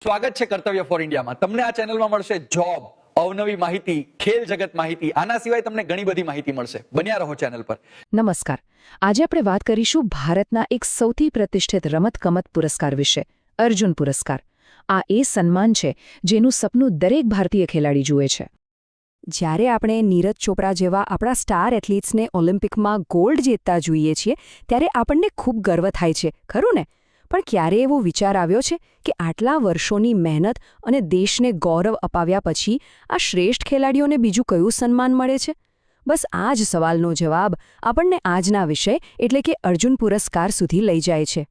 સ્વાગત છે કર્તવ્ય ફોર ઇન્ડિયામાં. તમને આ ચેનલમાં મળશે જોબ, અવનવી માહિતી, ખેલ જગત માહિતી. આના સિવાય તમને ઘણી બધી માહિતી મળશે. બન્યા રહો ચેનલ પર. નમસ્કાર. આજે આપણે વાત કરીશું ભારતના એક સૌથી પ્રતિષ્ઠિત રમતગમત પુરસ્કાર વિશે, અર્જુન પુરસ્કાર. આ એ સન્માન છે જેનું સપનું દરેક ભારતીય ખેલાડી જુએ છે. જ્યારે આપણે નીરજ ચોપરા જેવા આપણા સ્ટાર એથ્લીટ્સને ઓલિમ્પિકમાં ગોલ્ડ જીતતા જોઈએ છીએ ત્યારે આપણને ખૂબ ગર્વ થાય છે, ખરું ને? પણ ક્યારે એવો વિચાર આવ્યો છે કે આટલા વર્ષોની મહેનત અને દેશને ગૌરવ અપાવ્યા પછી આ શ્રેષ્ઠ ખેલાડીઓને બીજું કયું સન્માન મળે છે? બસ આ જ સવાલનો જવાબ આપણને આજના વિષય એટલે કે અર્જુન પુરસ્કાર સુધી લઈ જાય છે.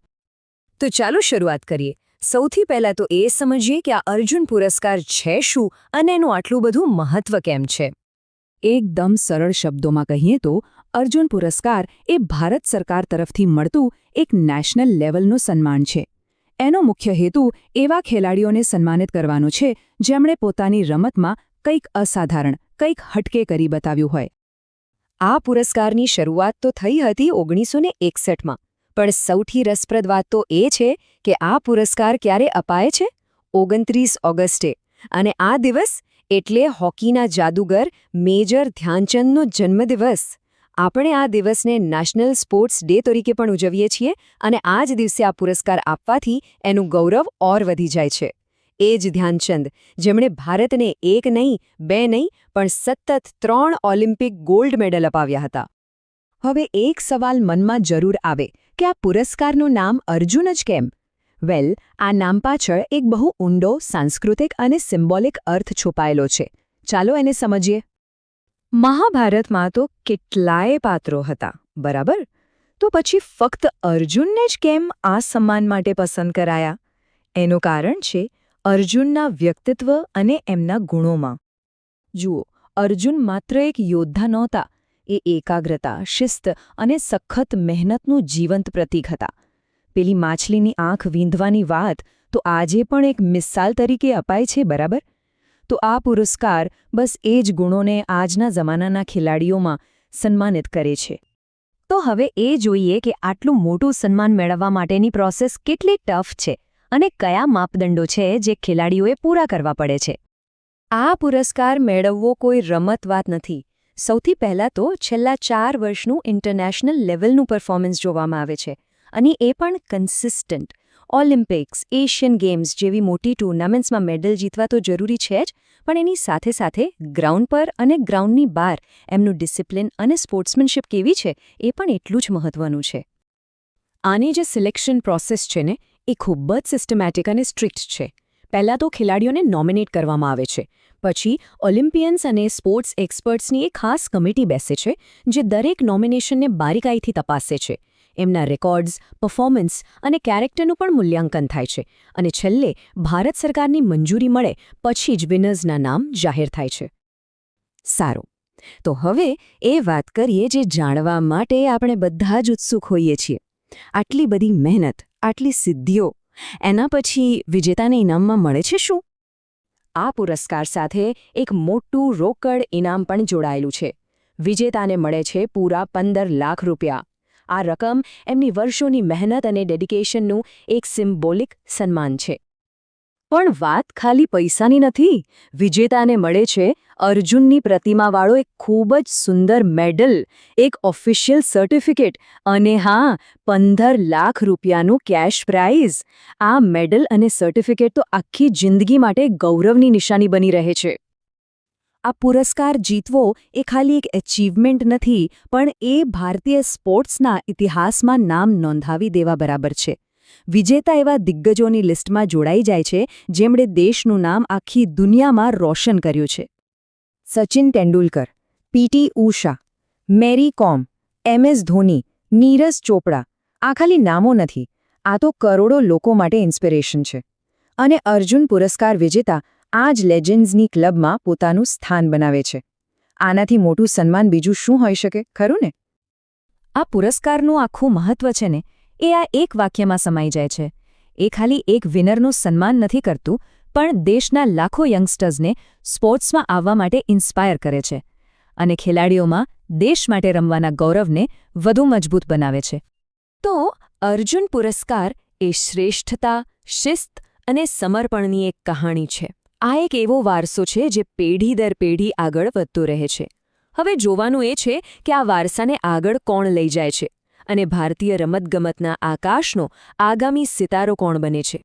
તો ચાલો શરૂઆત કરીએ. સૌથી પહેલાં તો એ સમજીએ કે આ અર્જુન પુરસ્કાર છે શું અને એનું આટલું બધું મહત્વ કેમ છે. એકદમ સરળ શબ્દોમાં કહીએ તો અર્જુન પુરસ્કાર એ ભારત સરકાર તરફથી મળતું એક નેશનલ લેવલનું સન્માન છે. એનો મુખ્ય હેતુ એવા ખેલાડીઓને સન્માનિત કરવાનો છે જેમણે પોતાની રમતમાં કંઈક અસાધારણ, કંઈક હટકે કરી બતાવ્યું હોય. આ પુરસ્કારની શરૂઆત તો થઈ હતી 1961માં, પણ સૌથી રસપ્રદ વાત તો એ છે કે આ પુરસ્કાર ક્યારે અપાય છે? 29 ઓગસ્ટે. અને આ દિવસ એટલે હોકીના જાદુગર મેજર ધ્યાનચંદનો જન્મદિવસ. આપણે આ દિવસને નેશનલ સ્પોર્ટ્સ ડે તરીકે પણ ઉજવીએ છીએ અને આ જ દિવસે આ પુરસ્કાર આપવાથી એનું ગૌરવ ઓર વધી જાય છે. એ જ ધ્યાનચંદ જેમણે ભારતને એક નહીં, બે નહીં, પણ સતત 3 ઓલિમ્પિક ગોલ્ડ મેડલ અપાવ્યા હતા. હવે એક સવાલ મનમાં જરૂર આવે કે આ પુરસ્કારનું નામ અર્જુન જ કેમ? વેલ, આ નામ પાછળ એક બહુ ઊંડો સાંસ્કૃતિક અને સિમ્બોલિક અર્થ છુપાયેલો છે. ચાલો એને સમજીએ. મહાભારતમાં તો કેટલાય પાત્રો હતા, બરાબર? તો પછી ફક્ત અર્જુનને જ કેમ આ સન્માન માટે પસંદ કરાયા? એનું કારણ છે અર્જુનના વ્યક્તિત્વ અને એમના ગુણોમાં. જુઓ, અર્જુન માત્ર એક યોદ્ધા નહોતા, એ એકાગ્રતા, શિસ્ત અને સખત મહેનતનું જીવંત પ્રતીક હતા. પેલી માછલીની આંખ વીંધવાની વાત તો આજે પણ એક મિસાલ તરીકે અપાય છે, બરાબર? તો આ પુરસ્કાર બસ એ જ ગુણોને આજના જમાનાના ખેલાડીઓમાં સન્માનિત કરે છે. તો હવે એ જોઈએ કે આટલું મોટું સન્માન મેળવવા માટેની પ્રોસેસ કેટલી ટફ છે અને કયા માપદંડો છે જે ખેલાડીઓએ પૂરા કરવા પડે છે. આ પુરસ્કાર મેળવવો કોઈ રમત વાત નથી. સૌથી પહેલાં તો છેલ્લા 4 વર્ષનું ઇન્ટરનેશનલ લેવલનું પરફોર્મન્સ જોવામાં આવે છે, અને એ પણ કન્સિસ્ટન્ટ. ઓલિમ્પિક્સ, એશિયન ગેમ્સ જેવી મોટી ટૂર્નામેન્ટ્સમાં મેડલ જીતવા તો જરૂરી છે જ, પણ એની સાથે સાથે ગ્રાઉન્ડ પર અને ગ્રાઉન્ડની બહાર એમનું ડિસિપ્લિન અને સ્પોર્ટ્સમેનશિપ કેવી છે એ પણ એટલું જ મહત્વનું છે. આની જે સિલેક્શન પ્રોસેસ છે ને, એ ખૂબ જ સિસ્ટમેટિક અને સ્ટ્રિક્ટ છે. પહેલાં તો ખેલાડીઓને નોમિનેટ કરવામાં આવે છે. પછી ઓલિમ્પિયન્સ અને સ્પોર્ટ્સ એક્સપર્ટ્સની એક ખાસ કમિટી બેસે છે જે દરેક નોમિનેશનને બારીકાઈથી તપાસે છે. એમના રેકોર્ડ્સ, પરફોર્મન્સ અને કેરેક્ટરનું પણ મૂલ્યાંકન થાય છે, અને છેલ્લે ભારત સરકારની મંજૂરી મળે પછી જ વિનર્સના નામ જાહેર થાય છે. સારું, તો હવે એ વાત કરીએ જે જાણવા માટે આપણે બધા જ ઉત્સુક હોઈએ છીએ. આટલી બધી મહેનત, આટલી સિદ્ધિઓ, એના પછી વિજેતાને ઇનામમાં મળે છે શું? આ પુરસ્કાર સાથે એક મોટું રોકડ ઇનામ પણ જોડાયેલું છે. વિજેતાને મળે છે પૂરા 15 લાખ રૂપિયા. આ રકમ એમની વર્ષોની મહેનત અને ડેડિકેશનનું એક સિમ્બોલિક સન્માન છે. પણ વાત ખાલી પૈસાની નથી. વિજેતાને મળે છે અર્જુનની પ્રતિમાવાળો એક ખૂબ જ સુંદર મેડલ, એક ઓફિશિયલ સર્ટિફિકેટ અને હા, 15 લાખ રૂપિયાનું કેશ પ્રાઇઝ. આ મેડલ અને સર્ટિફિકેટ તો આખી જિંદગી માટે ગૌરવની નિશાની બની રહે છે. આ પુરસ્કાર જીતવો એ ખાલી એક એચિવમેન્ટ નથી, પણ એ ભારતીય સ્પોર્ટ્સના ઇતિહાસમાં નામ નોંધાવી દેવા બરાબર છે. વિજેતા એવા દિગ્ગજોની લિસ્ટમાં જોડાઈ જાય છે જેમણે દેશનું નામ આખી દુનિયામાં રોશન કર્યું છે. સચિન તેંડુલકર, પીટી ઉષા, મેરી કોમ, MS ધોની, નીરજ ચોપડા, આ ખાલી નામો નથી, આ તો કરોડો લોકો માટે ઇન્સ્પિરેશન છે. અને અર્જુન પુરસ્કાર વિજેતા આ જ લેજન્ડ્સની ક્લબમાં પોતાનું સ્થાન બનાવે છે. આનાથી મોટું સન્માન બીજું શું હોઈ શકે, ખરું ને? આ પુરસ્કારનું આખું મહત્વ છે ને, એ આ એક વાક્યમાં સમાઈ જાય છે. એ ખાલી એક વિનરનું સન્માન નથી કરતું, પણ દેશના લાખો યંગસ્ટર્સને સ્પોર્ટ્સમાં આવવા માટે ઇન્સ્પાયર કરે છે અને ખેલાડીઓમાં દેશ માટે રમવાના ગૌરવને વધુ મજબૂત બનાવે છે. તો અર્જુન પુરસ્કાર એ શ્રેષ્ઠતા, શિસ્ત અને સમર્પણની એક કહાણી છે. આ એક એવો વારસો છે જે પેઢી દર પેઢી આગળ વધતો રહે છે. હવે જોવાનું એ છે કે આ વારસાને આગળ કોણ લઈ જાય છે અને ભારતીય રમતગમતના આકાશનો આગામી સિતારો કોણ બને છે.